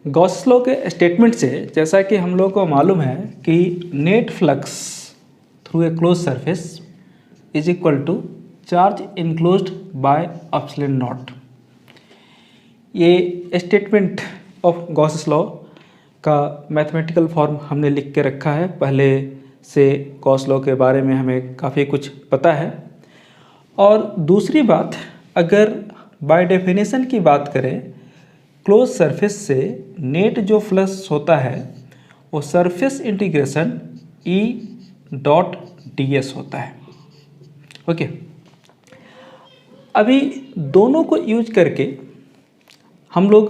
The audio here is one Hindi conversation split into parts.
गॉस लॉ के स्टेटमेंट से जैसा कि हम लोगों को मालूम है कि net flux through a close surface is equal to charge enclosed by epsilon naught. ये स्टेटमेंट ऑफ गॉस लॉ का मैथमेटिकल फॉर्म हमने लिख के रखा है। पहले से गॉस लॉ के बारे में हमें काफ़ी कुछ पता है। और दूसरी बात, अगर बाय डेफिनेशन की बात करें, क्लोज सरफेस से नेट जो फ्लक्स होता है वो surface integration E dot ds होता है। ओके, अभी दोनों को यूज करके हम लोग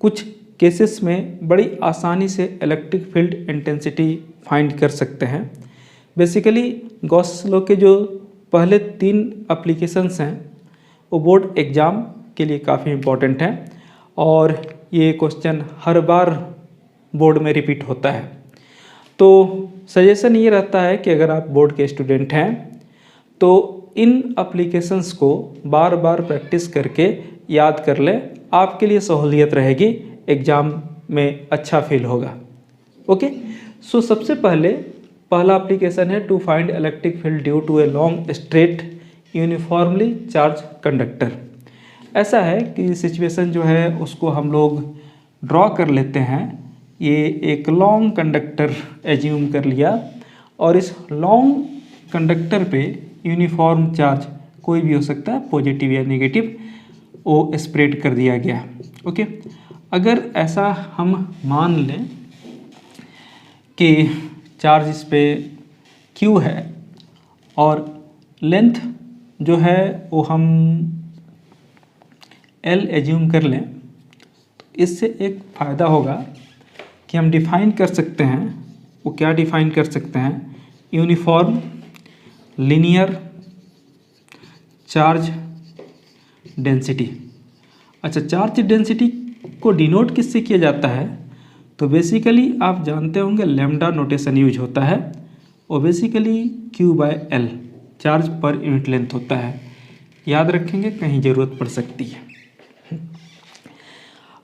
कुछ केसेस में बड़ी आसानी से इलेक्ट्रिक फील्ड इंटेंसिटी फाइंड कर सकते हैं। बेसिकली गॉस लॉ के जो पहले 3 एप्लीकेशंस हैं वो बोर्ड एग्ज़ाम के लिए काफ़ी इम्पोर्टेंट हैं और ये क्वेश्चन हर बार बोर्ड में रिपीट होता है। तो सजेशन ये रहता है कि अगर आप बोर्ड के स्टूडेंट हैं तो इन एप्लीकेशंस को बार बार प्रैक्टिस करके याद कर लें, आपके लिए सहूलियत रहेगी, एग्ज़ाम में अच्छा फील होगा। ओके, सो सबसे पहला एप्लीकेशन है to find electric field due to a long straight uniformly charge conductor. ऐसा है कि सिचुएशन जो है उसको हम लोग ड्रॉ कर लेते हैं। ये एक लॉन्ग कंडक्टर एज्यूम कर लिया और इस लॉन्ग कंडक्टर पे यूनिफॉर्म चार्ज कोई भी हो सकता है, पॉजिटिव या नेगेटिव, वो स्प्रेड कर दिया गया। ओके, अगर ऐसा हम मान लें कि चार्ज इस पे Q है और लेंथ जो है वो हम L एज्यूम कर लें, तो इससे एक फ़ायदा होगा कि हम डिफ़ाइन कर सकते हैं। वो क्या डिफ़ाइन कर सकते हैं? Uniform linear charge density. अच्छा, चार्ज डेंसिटी को डिनोट किससे किया जाता है? तो बेसिकली आप जानते होंगे लैम्डा नोटेशन यूज होता है और basically Q/L charge per unit length होता है। याद रखेंगे, कहीं ज़रूरत पड़ सकती है।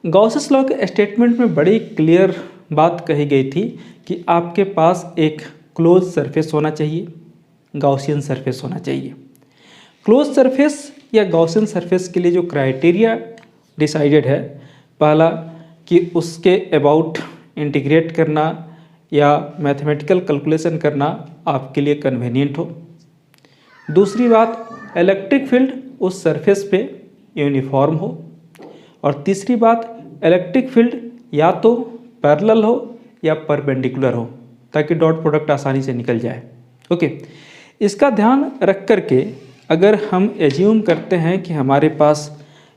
गॉस लॉ के स्टेटमेंट में बड़ी क्लियर बात कही गई थी कि आपके पास एक क्लोज सरफेस होना चाहिए, गॉसियन सरफेस होना चाहिए। क्लोज सरफेस या गॉसियन सरफेस के लिए जो क्राइटेरिया डिसाइडेड है, पहला कि उसके अबाउट इंटीग्रेट करना या मैथमेटिकल कैलकुलेशन करना आपके लिए कन्वीनियंट हो। दूसरी बात, इलेक्ट्रिक फील्ड उस सरफेस पे यूनिफॉर्म हो। और तीसरी बात, इलेक्ट्रिक फील्ड या तो पैरेलल हो या परपेंडिकुलर हो, ताकि डॉट प्रोडक्ट आसानी से निकल जाए। ओके, इसका ध्यान रख करके अगर हम एज्यूम करते हैं कि हमारे पास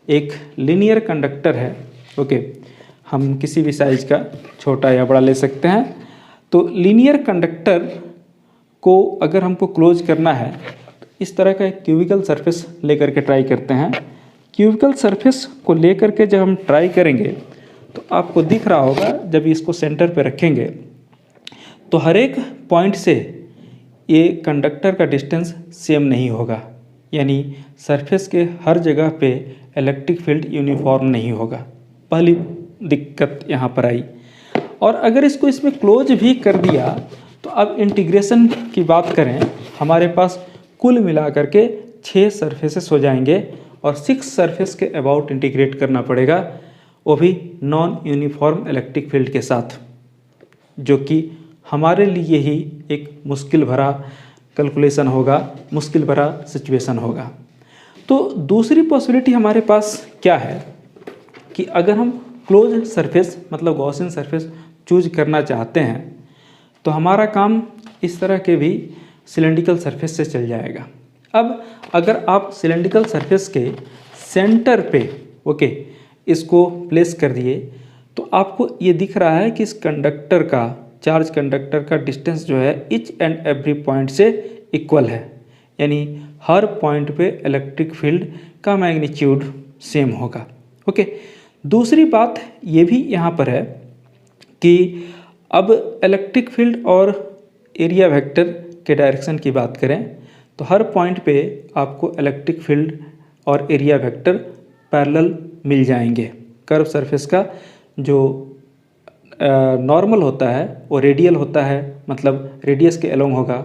एक लीनियर कंडक्टर है, ओके, हम किसी भी साइज़ का छोटा या बड़ा ले सकते हैं। तो लीनियर कंडक्टर को अगर हमको क्लोज करना है तो इस तरह का एक क्यूबिकल सरफेस लेकर के ट्राई करते हैं। क्यूबिकल सरफेस को लेकर के जब हम ट्राई करेंगे तो आपको दिख रहा होगा, जब इसको सेंटर पे रखेंगे तो हर एक पॉइंट से ये कंडक्टर का डिस्टेंस सेम नहीं होगा, यानी सरफेस के हर जगह पे इलेक्ट्रिक फील्ड यूनिफॉर्म नहीं होगा। पहली दिक्कत यहाँ पर आई। और अगर इसको इसमें क्लोज भी कर दिया तो अब इंटीग्रेशन की बात करें, हमारे पास कुल मिला करके 6 सरफेसेस हो जाएंगे और 6 सरफेस के अबाउट इंटीग्रेट करना पड़ेगा, वो भी नॉन यूनिफॉर्म इलेक्ट्रिक फील्ड के साथ, जो कि हमारे लिए ही एक मुश्किल भरा कैलकुलेशन होगा, मुश्किल भरा सिचुएशन होगा। तो दूसरी पॉसिबिलिटी हमारे पास क्या है कि अगर हम क्लोज सरफेस मतलब गॉसियन सरफेस चूज करना चाहते हैं तो हमारा काम इस तरह के भी सिलेंड्रिकल सरफेस से चल जाएगा। अब अगर आप सिलेंड्रिकल सरफेस के सेंटर पे ओके इसको प्लेस कर दिए तो आपको ये दिख रहा है कि इस कंडक्टर का, चार्ज कंडक्टर का डिस्टेंस जो है ईच एंड एवरी पॉइंट से इक्वल है, यानी हर पॉइंट पे इलेक्ट्रिक फील्ड का मैग्नीट्यूड सेम होगा। ओके, दूसरी बात ये भी यहाँ पर है कि अब इलेक्ट्रिक फील्ड और एरिया वेक्टर के डायरेक्शन की बात करें तो हर पॉइंट पे आपको इलेक्ट्रिक फील्ड और एरिया वेक्टर पैरेलल मिल जाएंगे। कर्व सरफेस का जो नॉर्मल होता है वो रेडियल होता है, मतलब रेडियस के अलोंग होगा,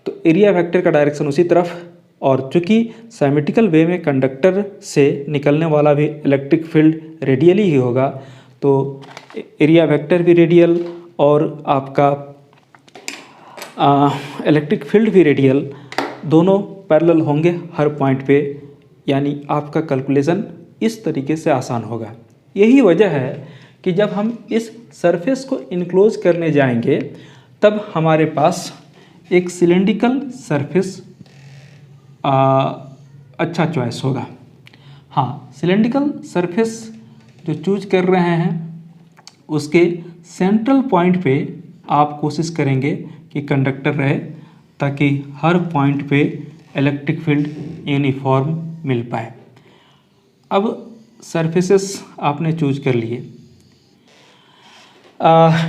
तो एरिया वेक्टर का डायरेक्शन उसी तरफ। और चूँकि साइमेट्रिकल वे में कंडक्टर से निकलने वाला भी इलेक्ट्रिक फील्ड रेडियली ही होगा, तो एरिया वेक्टर भी रेडियल और आपका इलेक्ट्रिक फील्ड भी रेडियल, दोनों पैरेलल होंगे हर पॉइंट पे, यानी आपका कैलकुलेशन इस तरीके से आसान होगा। यही वजह है कि जब हम इस सरफेस को इनक्लोज करने जाएंगे तब हमारे पास एक सिलेंड्रिकल सरफेस अच्छा चॉइस होगा। हाँ, सिलेंड्रिकल सरफेस जो चूज कर रहे हैं उसके सेंट्रल पॉइंट पे आप कोशिश करेंगे कि कंडक्टर रहे, ताकि हर पॉइंट पे इलेक्ट्रिक फील्ड यूनिफॉर्म मिल पाए। अब सरफेसेस आपने चूज कर लिए।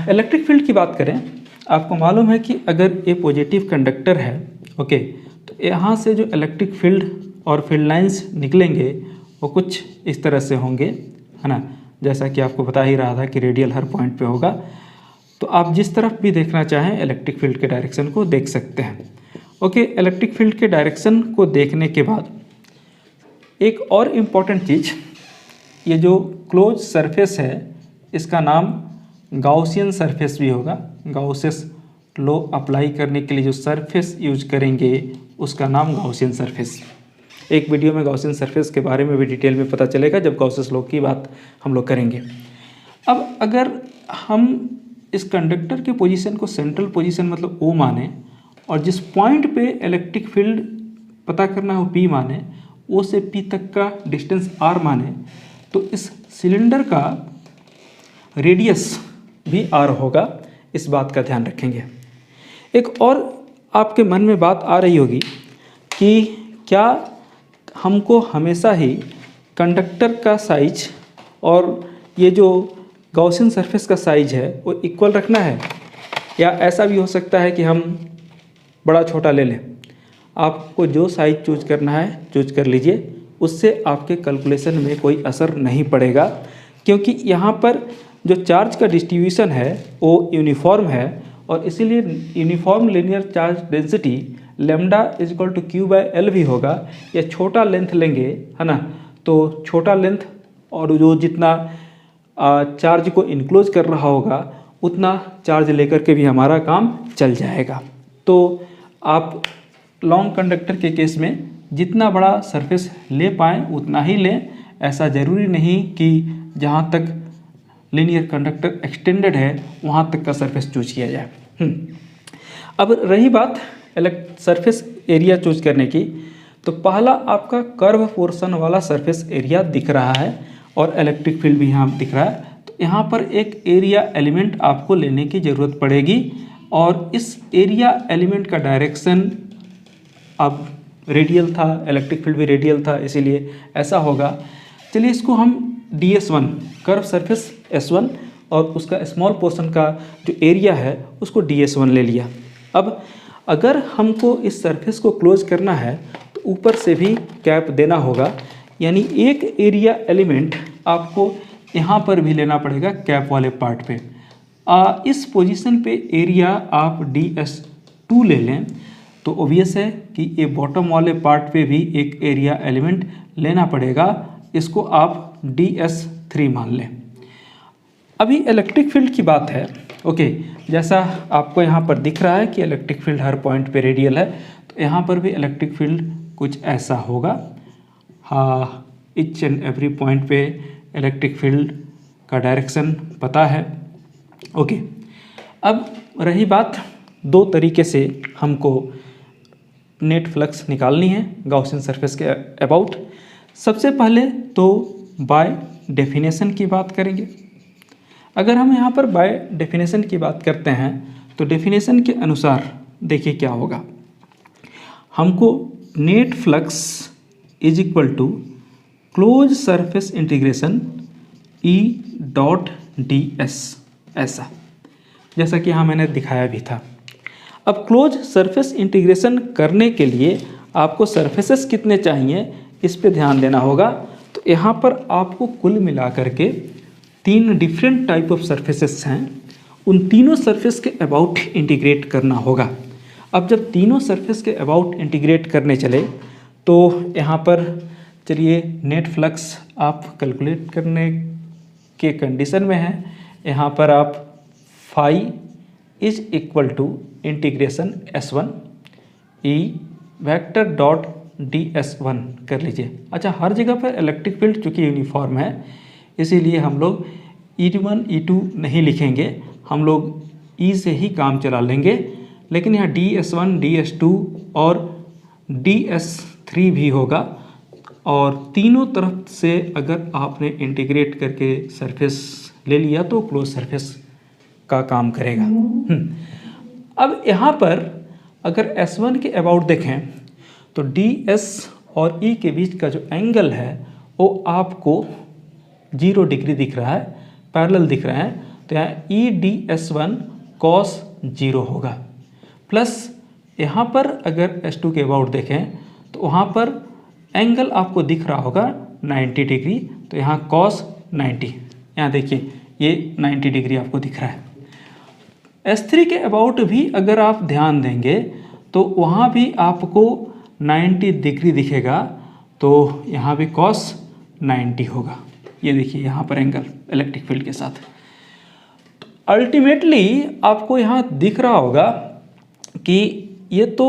इलेक्ट्रिक फील्ड की बात करें, आपको मालूम है कि अगर ये पॉजिटिव कंडक्टर है, ओके, तो यहाँ से जो इलेक्ट्रिक फील्ड और फील्ड लाइंस निकलेंगे वो कुछ इस तरह से होंगे, है ना, जैसा कि आपको बता ही रहा था कि रेडियल हर पॉइंट पे होगा। तो आप जिस तरफ भी देखना चाहें इलेक्ट्रिक फील्ड के डायरेक्शन को देख सकते हैं। ओके, इलेक्ट्रिक फील्ड के डायरेक्शन को देखने के बाद एक और इम्पॉर्टेंट चीज़, ये जो क्लोज सरफेस है इसका नाम गाउसियन सरफेस भी होगा। गाउसियस लॉ अप्लाई करने के लिए जो सरफेस यूज करेंगे उसका नाम गाउसियन सरफेस। एक वीडियो में गाउसियन सरफेस के बारे में भी डिटेल में पता चलेगा जब गाउसियस लॉ की बात हम लोग करेंगे। अब अगर हम इस कंडक्टर के पोजीशन को सेंट्रल पोजीशन मतलब O माने और जिस पॉइंट पे इलेक्ट्रिक फील्ड पता करना हो P माने, O से P तक का डिस्टेंस R माने, तो इस सिलेंडर का रेडियस भी R होगा। इस बात का ध्यान रखेंगे। एक और आपके मन में बात आ रही होगी कि क्या हमको हमेशा ही कंडक्टर का साइज और ये जो गाउसियन सरफेस का साइज है वो इक्वल रखना है, या ऐसा भी हो सकता है कि हम बड़ा छोटा ले लें। आपको जो साइज चूज करना है चूज कर लीजिए, उससे आपके कैलकुलेशन में कोई असर नहीं पड़ेगा, क्योंकि यहाँ पर जो चार्ज का डिस्ट्रीब्यूशन है वो यूनिफॉर्म है और इसीलिए uniform linear charge density lambda is equal to Q by L भी होगा। या छोटा लेंथ लेंगे, है ना, तो छोटा लेंथ और जो जितना चार्ज को इनक्लोज कर रहा होगा उतना चार्ज लेकर के भी हमारा काम चल जाएगा। तो आप लॉन्ग कंडक्टर के केस में जितना बड़ा सरफेस ले पाएँ उतना ही लें। ऐसा ज़रूरी नहीं कि जहाँ तक लीनियर कंडक्टर एक्सटेंडेड है वहाँ तक का सरफेस चूज किया जाए। अब रही बात सरफेस एरिया चूज करने की, तो पहला आपका कर्व पोर्शन वाला सरफेस एरिया दिख रहा है और इलेक्ट्रिक फील्ड भी यहाँ दिख रहा है। तो यहाँ पर एक एरिया एलिमेंट आपको लेने की ज़रूरत पड़ेगी और इस एरिया एलिमेंट का डायरेक्शन अब रेडियल था, इलेक्ट्रिक फील्ड भी रेडियल था, इसीलिए ऐसा होगा। चलिए इसको हम DS1 कर्व सरफेस S1 और उसका स्मॉल पोर्शन का जो एरिया है उसको DS1 ले लिया। अब अगर हमको इस सरफेस को क्लोज करना है तो ऊपर से भी कैप देना होगा, यानी एक एरिया एलिमेंट आपको यहाँ पर भी लेना पड़ेगा कैप वाले पार्ट पे। इस पोजीशन पे एरिया आप DS2 ले लें तो ओबियस है कि ये बॉटम वाले पार्ट पे भी एक एरिया एलिमेंट लेना पड़ेगा, इसको आप DS3 मान लें। अभी इलेक्ट्रिक फील्ड की बात है। ओके, जैसा आपको यहाँ पर दिख रहा है कि इलेक्ट्रिक फील्ड हर पॉइंट पे रेडियल है, तो यहाँ पर भी इलेक्ट्रिक फील्ड कुछ ऐसा होगा। हाँ, ईच एंड एवरी पॉइंट पे इलेक्ट्रिक फील्ड का डायरेक्शन पता है। ओके, अब रही बात दो तरीके से हमको नेट फ्लक्स निकालनी है गाउसियन सरफेस के अबाउट। सबसे पहले तो बाय डेफिनेशन की बात करेंगे। अगर हम यहाँ पर बाय डेफिनेशन की बात करते हैं तो डेफिनेशन के अनुसार देखिए क्या होगा। हमको net flux is equal to close surface integration E.ds, ऐसा जैसा कि यहाँ मैंने दिखाया भी था। अब क्लोज सरफेस इंटीग्रेशन करने के लिए आपको सरफेसेस कितने चाहिए इस पे ध्यान देना होगा। तो यहाँ पर आपको कुल मिला करके 3 डिफरेंट टाइप ऑफ सरफेसेस हैं, उन तीनों सरफेस के अबाउट इंटीग्रेट करना होगा। अब जब तीनों सरफेस के अबाउट इंटीग्रेट करने चले तो यहाँ पर चलिए नेट फ्लक्स आप कैलकुलेट करने के कंडीशन में हैं। यहाँ पर आप phi is equal to integration S1 E vector dot ds1 कर लीजिए। अच्छा, हर जगह पर इलेक्ट्रिक फील्ड चूँकि यूनिफॉर्म है इसीलिए हम लोग E1 E2 नहीं लिखेंगे, हम लोग E से ही काम चला लेंगे। लेकिन यहाँ ds1 ds2 और ds3 भी होगा, और तीनों तरफ से अगर आपने इंटीग्रेट करके सरफेस ले लिया तो क्लोज सरफेस का काम करेगा। अब यहाँ पर अगर S1 के अबाउट देखें तो ds और E के बीच का जो एंगल है वो आपको 0 डिग्री दिख रहा है, पैरेलल दिख रहा है, तो यहाँ EDS1 cos 0 होगा। प्लस यहाँ पर अगर S2 के अबाउट देखें तो वहाँ पर एंगल आपको दिख रहा होगा 90 डिग्री, तो यहाँ cos 90, यहाँ देखिए ये 90 डिग्री आपको दिख रहा है। S3 के अबाउट भी अगर आप ध्यान देंगे तो वहाँ भी आपको 90 डिग्री दिखेगा, तो यहाँ भी cos 90 होगा। ये देखिए यहाँ पर एंगल इलेक्ट्रिक फील्ड के साथ। तो अल्टीमेटली आपको यहाँ दिख रहा होगा कि ये तो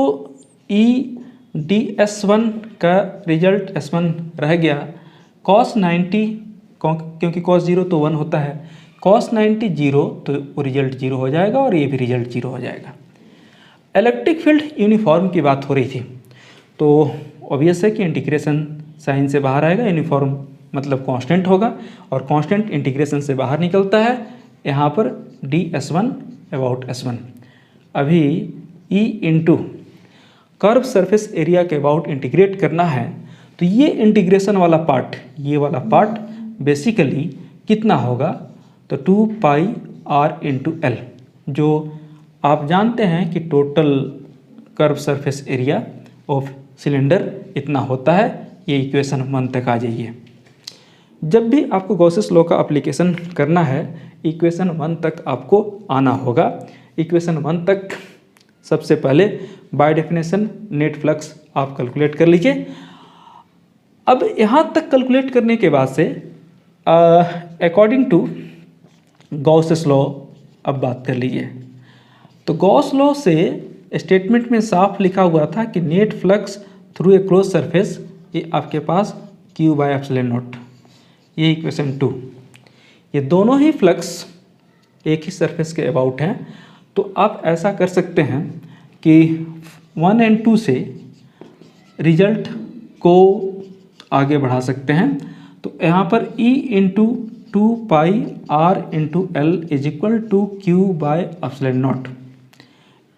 EDS1 का रिजल्ट S1 रह गया, cos 90 क्योंकि cos 0 तो 1 होता है, cos 90 0 तो वो रिजल्ट 0 हो जाएगा और ये भी रिजल्ट 0 हो जाएगा। इलेक्ट्रिक फील्ड यूनिफॉर्म की बात हो रही थी, तो ऑब्वियस है कि इंटीग्रेशन साइन से बाहर आएगा, यूनिफॉर्म मतलब कांस्टेंट होगा, और कांस्टेंट इंटीग्रेशन से बाहर निकलता है। यहाँ पर ds1 अबाउट S1। अभी E into curve surface area के अबाउट इंटीग्रेट करना है, तो ये इंटीग्रेशन वाला पार्ट, ये वाला पार्ट बेसिकली कितना होगा, तो 2 पाई r इंटू L, जो आप जानते हैं कि total curve surface area of cylinder इतना होता है। ये इक्वेशन 1 तक आ जाइए। जब भी आपको गॉसेस लॉ का एप्लीकेशन करना है इक्वेशन 1 तक आपको आना होगा। इक्वेशन 1 तक सबसे पहले बाय डेफिनेशन नेट फ्लक्स आप कैलकुलेट कर लीजिए। अब यहाँ तक कैलकुलेट करने के बाद से अकॉर्डिंग टू गॉसेस लॉ अब बात कर लीजिए। तो गॉस लॉ से स्टेटमेंट में साफ लिखा हुआ था कि net flux through a close surface, ये आपके पास Q बाय एप्सिलॉन नॉट, ये इक्वेशन 2। ये दोनों ही फ्लक्स एक ही सरफेस के अबाउट हैं, तो आप ऐसा कर सकते हैं कि 1 और 2 से रिजल्ट को आगे बढ़ा सकते हैं। तो यहाँ पर E into 2 pi R into L is equal to Q by epsilon naught.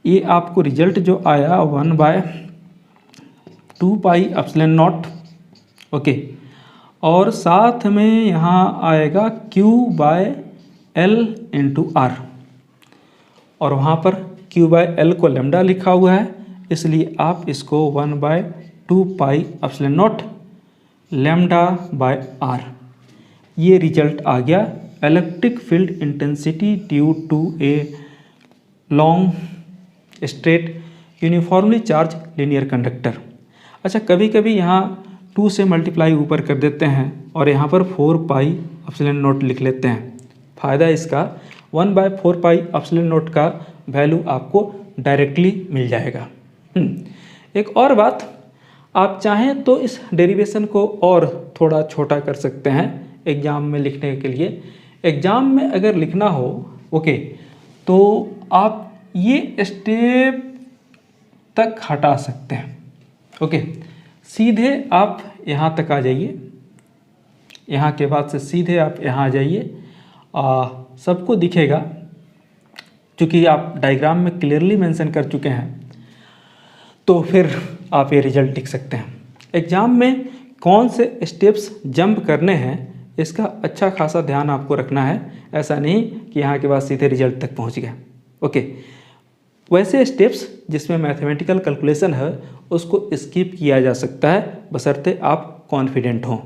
ये आपको रिजल्ट जो आया 1 by 2 pi epsilon naught, okay, और साथ में यहाँ आएगा Q by L into R, और वहाँ पर Q बाय L को लेमडा लिखा हुआ है, इसलिए आप इसको 1 by 2 pi epsilon naught lambda by R, ये रिजल्ट आ गया electric field intensity due to a long straight uniformly charged linear conductor. अच्छा, कभी कभी यहाँ 2 से मल्टीप्लाई ऊपर कर देते हैं और यहाँ पर 4 पाई एप्सिलॉन नॉट लिख लेते हैं। फ़ायदा इसका 1 बाय 4 पाई एप्सिलॉन नॉट का वैल्यू आपको डायरेक्टली मिल जाएगा। एक और बात, आप चाहें तो इस डेरिवेशन को और थोड़ा छोटा कर सकते हैं एग्ज़ाम में लिखने के लिए। एग्ज़ाम में अगर लिखना हो ओके, तो आप ये स्टेप तक हटा सकते हैं। ओके, सीधे आप यहाँ तक आ जाइए, यहाँ के बाद से सीधे आप यहाँ आ जाइए, सबको दिखेगा क्योंकि आप डायग्राम में क्लियरली मेंशन कर चुके हैं, तो फिर आप ये रिजल्ट लिख सकते हैं। एग्ज़ाम में कौन से स्टेप्स जंप करने हैं इसका अच्छा खासा ध्यान आपको रखना है, ऐसा नहीं कि यहाँ के बाद सीधे रिजल्ट तक पहुँच गए। ओके, वैसे स्टेप्स जिसमें मैथमेटिकल कैलकुलेशन है उसको स्किप किया जा सकता है, बशर्ते आप कॉन्फिडेंट हों।